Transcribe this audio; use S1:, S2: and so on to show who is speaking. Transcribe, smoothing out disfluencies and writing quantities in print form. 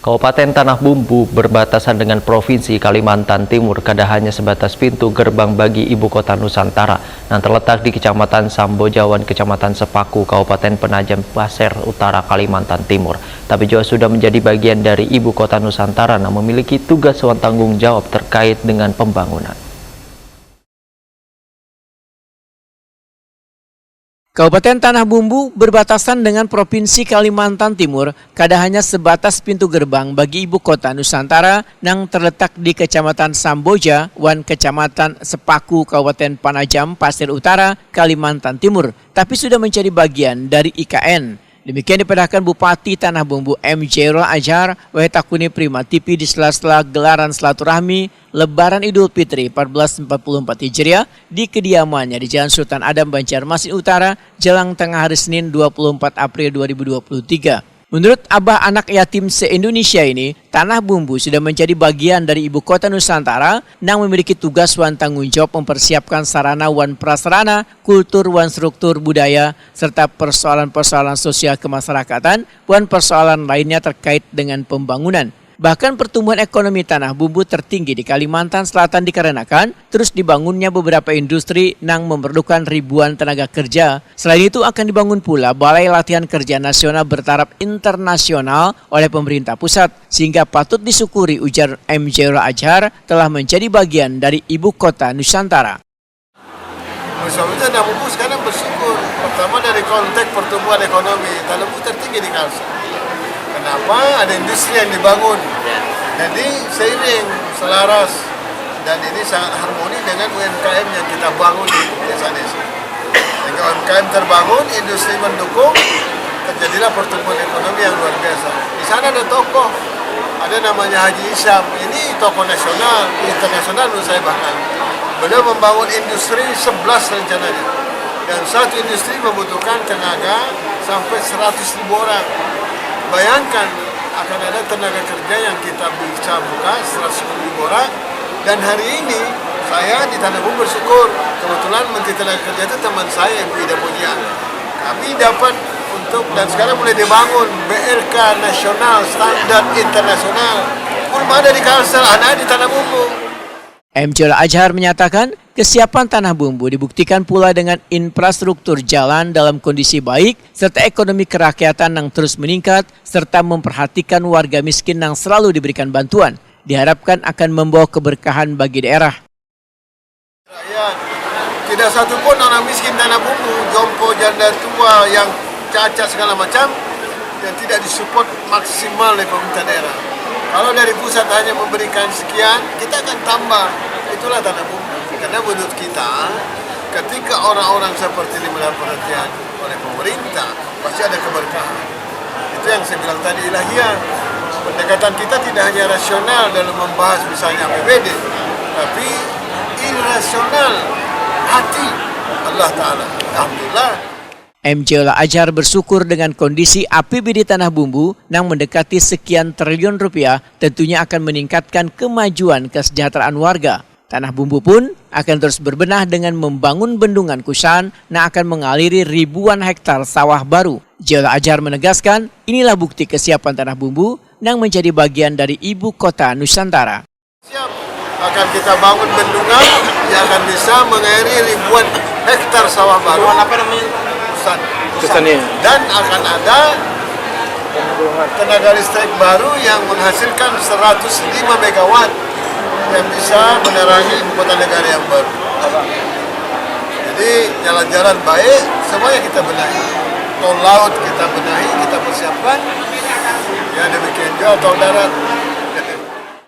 S1: Kabupaten Tanah Bumbu berbatasan dengan Provinsi Kalimantan Timur kada hanya sebatas pintu gerbang bagi ibu kota Nusantara yang terletak di Kecamatan Sambojawan, Kecamatan Sepaku, Kabupaten Penajam Pasir Utara, Kalimantan Timur, tapi juga sudah menjadi bagian dari ibu kota Nusantara yang memiliki tugas dan tanggung jawab terkait dengan pembangunan.
S2: Kabupaten Tanah Bumbu berbatasan dengan Provinsi Kalimantan Timur kada hanya sebatas pintu gerbang bagi ibu kota Nusantara yang terletak di Kecamatan Samboja, Kecamatan Sepaku, Kabupaten Penajam Pasir Utara, Kalimantan Timur, tapi sudah menjadi bagian dari IKN. Demikian dipadahkan Bupati Tanah Bumbu M. Jairul Azhar Wetakuni Prima TV di sela-sela gelaran silaturahmi Lebaran Idul Fitri 1444 Hijriah di kediamannya di Jalan Sultan Adam, Banjarmasin Utara, Jelang Tengah hari Senin 24 April 2023. Menurut Abah Anak Yatim se-Indonesia ini, Tanah Bumbu sudah menjadi bagian dari ibu kota Nusantara yang memiliki tugas wan tanggung jawab mempersiapkan sarana wan prasarana, kultur wan struktur budaya, serta persoalan-persoalan sosial kemasyarakatan wan persoalan lainnya terkait dengan pembangunan. Bahkan pertumbuhan ekonomi Tanah Bumbu tertinggi di Kalimantan Selatan dikarenakan terus dibangunnya beberapa industri yang memerlukan ribuan tenaga kerja. Selain itu akan dibangun pula Balai Latihan Kerja Nasional bertaraf internasional oleh pemerintah pusat, sehingga patut disyukuri, ujar M. Jairul Azhar, telah menjadi bagian dari ibu kota Nusantara.
S3: Misalnya Tanah Bumbu sekarang bersyukur, pertama dari konteks pertumbuhan ekonomi, Tanah Bumbu tertinggi di Kalsel. Kenapa? Ada industri yang dibangun, jadi seiring, selaras, dan ini sangat harmoni dengan UMKM yang kita bangun di desa-desa. Jika UMKM terbangun, industri mendukung, terjadilah pertumbuhan ekonomi yang luar biasa. Di sana ada tokoh, ada namanya Haji Isyam, ini tokoh nasional, internasional menurut saya bahkan. Beliau membangun industri 11 rencananya, dan satu industri membutuhkan tenaga sampai 100.000 orang. Bayangkan akan ada tenaga kerja yang kita bisa buka 100.000 orang, dan hari ini saya di Tanah Bumbu bersyukur kebetulan Menteri Tenaga Kerja itu teman saya, Ibu Ida Pujian. Kami dapat untuk, dan sekarang mulai dibangun BRK nasional standar internasional, belum ada di Kalsel, ada di Tanah Bumbu.
S2: M. Jairul Azhar menyatakan kesiapan Tanah Bumbu dibuktikan pula dengan infrastruktur jalan dalam kondisi baik serta ekonomi kerakyatan yang terus meningkat serta memperhatikan warga miskin yang selalu diberikan bantuan. Diharapkan akan membawa keberkahan bagi daerah.
S3: Rakyat, tidak satu pun orang miskin Tanah Bumbu, jompo, janda tua yang cacat segala macam yang tidak disupport maksimal oleh pemerintah daerah. Kalau dari pusat hanya memberikan sekian, kita akan tambah. Itulah Tanah Bumbu. Karena menurut kita, ketika orang-orang seperti ini mendapat perhatian oleh pemerintah, pasti ada keberkahan. Itu yang saya bilang tadi, ilahiyah. Pendekatan kita tidak hanya rasional dalam membahas misalnya APBD, tapi irasional hati Allah Ta'ala. Alhamdulillah.
S2: M. Jairul Azhar bersyukur dengan kondisi APBD Tanah Bumbu yang mendekati sekian triliun rupiah tentunya akan meningkatkan kemajuan kesejahteraan warga. Tanah Bumbu pun akan terus berbenah dengan membangun bendungan Kusan yang akan mengaliri ribuan hektar sawah baru. Jairul Azhar menegaskan inilah bukti kesiapan Tanah Bumbu yang menjadi bagian dari ibu kota Nusantara.
S3: Siap, akan kita bangun bendungan yang akan bisa mengairi ribuan hektar sawah baru. Apa namanya? Dan akan ada tenaga listrik baru yang menghasilkan 105 megawatt yang bisa menerangi ibu kota negara yang baru. Jadi jalan-jalan baik semuanya kita benahi, tol laut kita benahi, kita persiapkan. Ya demikian juga tol darat.